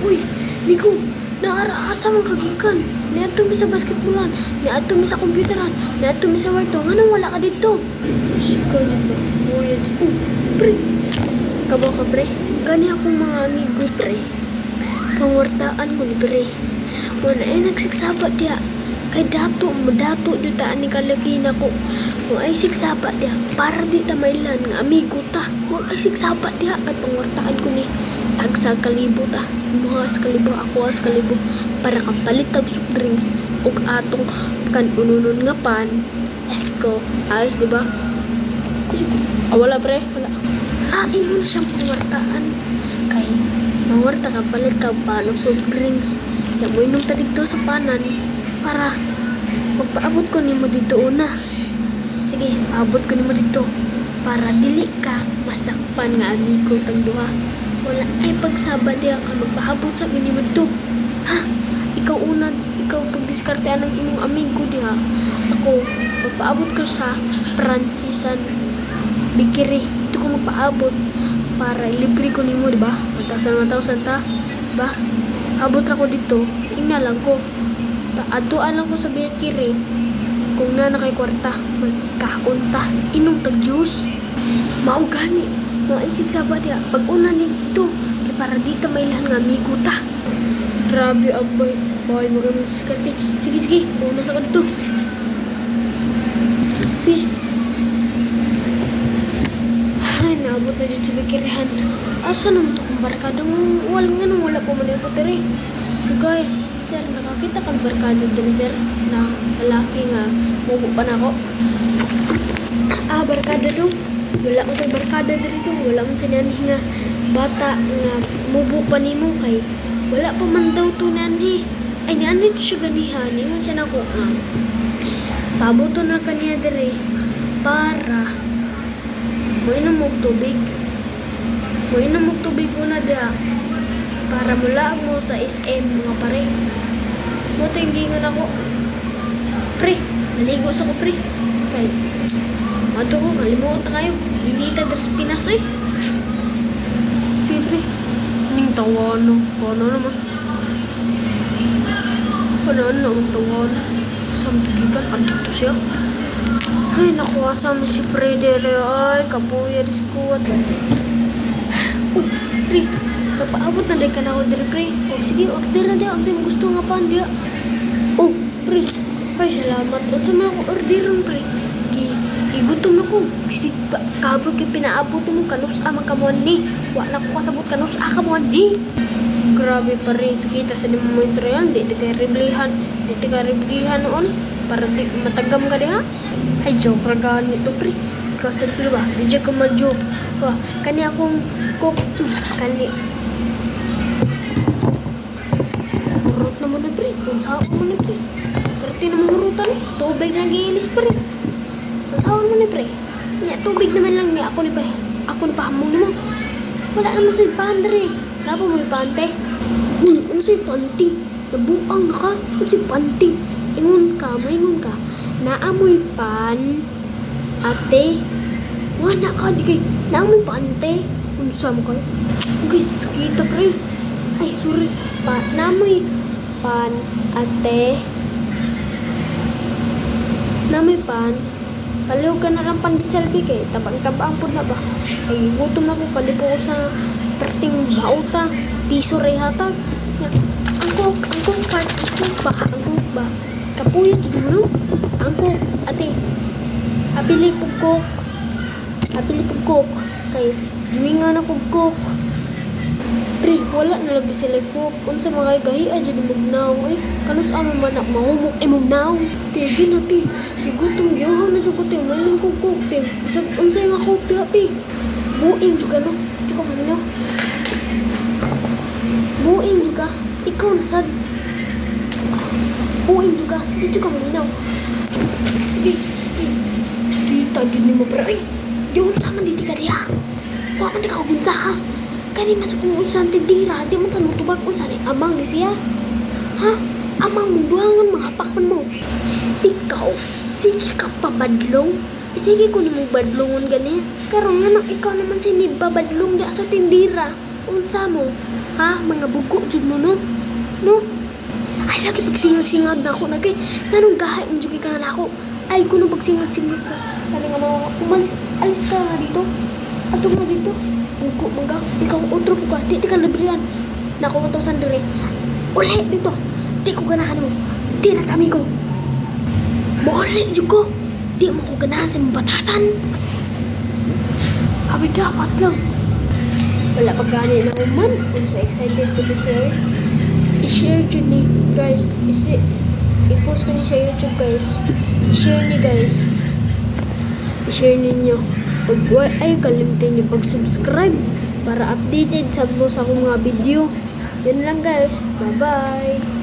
Uy, Migo, naaraasa mong kagikan. Niadto mi sa basketballan, niadto mi sa computeran, niadto mi sa warto. Nganong wala ka dito? Siko dito. Uy, pre. Kabo ka, pre. Gani akong mga amigo, pre. Pangwartaan ko ni pre. Wala ay nagsiksaba diya. Kay dato jutaan ni kalagi na ko. Kung ay siksaba diya, para di tamaylan nga amigo ta. Kung ay siksaba diya, ay pangwartaan ko ni tagsa kalibo ta. Mga kalibo, ako as kalibo. Para kapalit tag soft drinks. Ug atong kan ununon nga pan. Let's go. Ayos, di ba? Wala pre, wala. Ingon siyang pangwartaan. Kay, mangwarta ka palit ka pa ng soft drinks. Kaya mo inom ta dito sa panan. Para magpaabot ko nimo dito una. Sige, paabot ko nimo dito. Para dili ka masakpan nga amigo tang duha. Wala ay pagsabad diya ka magpaabot sa nimo dito. Ha? Ikaw una, ikaw pagdiskartean ng imong amigo diha. Ako, magpaabot ko sa Francisan Bikiri. Dito ko magpaabot para libre ko nimo, di ba? 1,000 ta, di ba? Abot ako dito, ina lang ko. Aduan lang ko sa Bikiri. Kung na kay kwarta, magkakunta, inom tag juice. Maugani, maisig sabat ya. Pag una nito, para dito may lahan nga amigo ta. Grabe abay, boy mo kami sikarte. Sige, una sa ko dito. Sige. Ay, naabot na dito sa Bikirihan. Asa naman ito kung barkada mo? Wala po man yung puteri. Okay. Sir, nakakita kang barkada din, sir, na lalaki nga mubo pa na ako. Barkada dong. Wala ko tayo barkada dito. Wala mo sinani nga bata nga mubo pa ni mo kay wala pa man daw to nani. Ay, nani to siya ganihan. Ingon siya na ko. Pabuto na kanya dire para mo inom mong tubig. Mo inom mong tubig una diha. Para mula mo sa SM mga pare. Mo to yung gingon ako. Pre, maligo sa ko pre. Kay, mato ko, malimuot na kayo. Hindi ta dres Pinas eh. Sige pre. Ning tawano. Ano naman? Ano ang tawano? Samtigigan, antik to siya. Ay, nakuha sa amin si pre dere. Ay, kapuya dis kuwat. Pre, papaabot na day ka na order, pre. O, sige, order na day. Ang sa'yo gusto nga pa, diya. Oh, pre. Ay, salamat. Ang sa'yo man ako orderon, pre. Gutom na ko. Kasi kabro kay pinaabot mo. Kanus ama kamuan ni. Wala ko kasabot kanus kamuan ni. Grabe pa rin. So, kita sa mo ito yan. Di ka riblihan. Noon. Para di matagam ka di, ha? Ay, joke ragaan nito, pre. Kasi, pre ba? Di dyan ka ma-joke. Kani akong cook. Kani. Hurot naman na pre. Kung saan mo na pre. Karti naman hurutan eh. Tubig na giilis pa rin. Kung saan mo na pre. Nya, tubig naman lang niya. Ako ni pahamong naman. Wala naman sa'yo panda rin. Wala pa mo yung pante. Ano sa'yo panty? Nabuang na ka. Ano sa'yo panty? Ingon ka. Naamoy pan. Ate. Wala ka. Di kay. Naamoy pante. Kung saan mo kayo? Okay, sakita pre. Ay, sorry. Namoy pan, ate. Namoy pan. Paliw ka na lang pan di selfie kay. Tabang-tabang po na ba? Ay, gutom na ko. Palipo ko sa perting bauta. Piso rehata. Angkok ba? Kapuyot dito. Angkok, ate. Apili pugkok. Kay, huminga na pugkok. Pre, wala na lagi sila ko. Kung sa mga gahi, ay dyan magnaw eh. Kanus ama man na mahumok ay magnaw. Tige na ti. Igutom giyahan na dyan ko ti. Ngayon ko kokte. Isang unsay nga kokte ati. Buing juga no. Juga magnaw. Buing juga. Ikaw nasad. Buing juga. Di juga magnaw. Kita dyan ni mo pre. Ay, di unsa man diti ka diya. Huwag man di ka kubunsa ha. Kani masuk kung usan tindira, di man sa mutubag usan ni amang ni siya. Ha? Amang mo buhangan mga pakman mo. Ikaw, sige ka pabadlong. Sige ko ni mo badlongon gani. Karon nga nang ikaw naman sinibabadlong di sa tindira. Unsa mo? Ha? Mga bugo jud mo no? No? Ay lagi pagsingag-singag na ako na kay nganong gahay mo jud ka na ako. Ay kuno pagsingag-singag ka. Kani nga mga alis ka nga dito. Ato nga dito. Bugo mangga. Ikaw utro ko ka. Di ka librihan. Nako mo to sandali. Uli dito. Di ko ganahan mo. Di na kami ko. Muli jud ko. Di mo ko ganahan sa mga batasan. Abi dapat lang. Wala pa gani na human. Kung sa excited ko to sir. I-share dyan ni guys. I-post ko niya sa YouTube guys. I-share ni guys. I-share ninyo. Huwag ay kalimutan niyo pag-subscribe para updated sa akong mga video. Yan lang guys. Bye bye.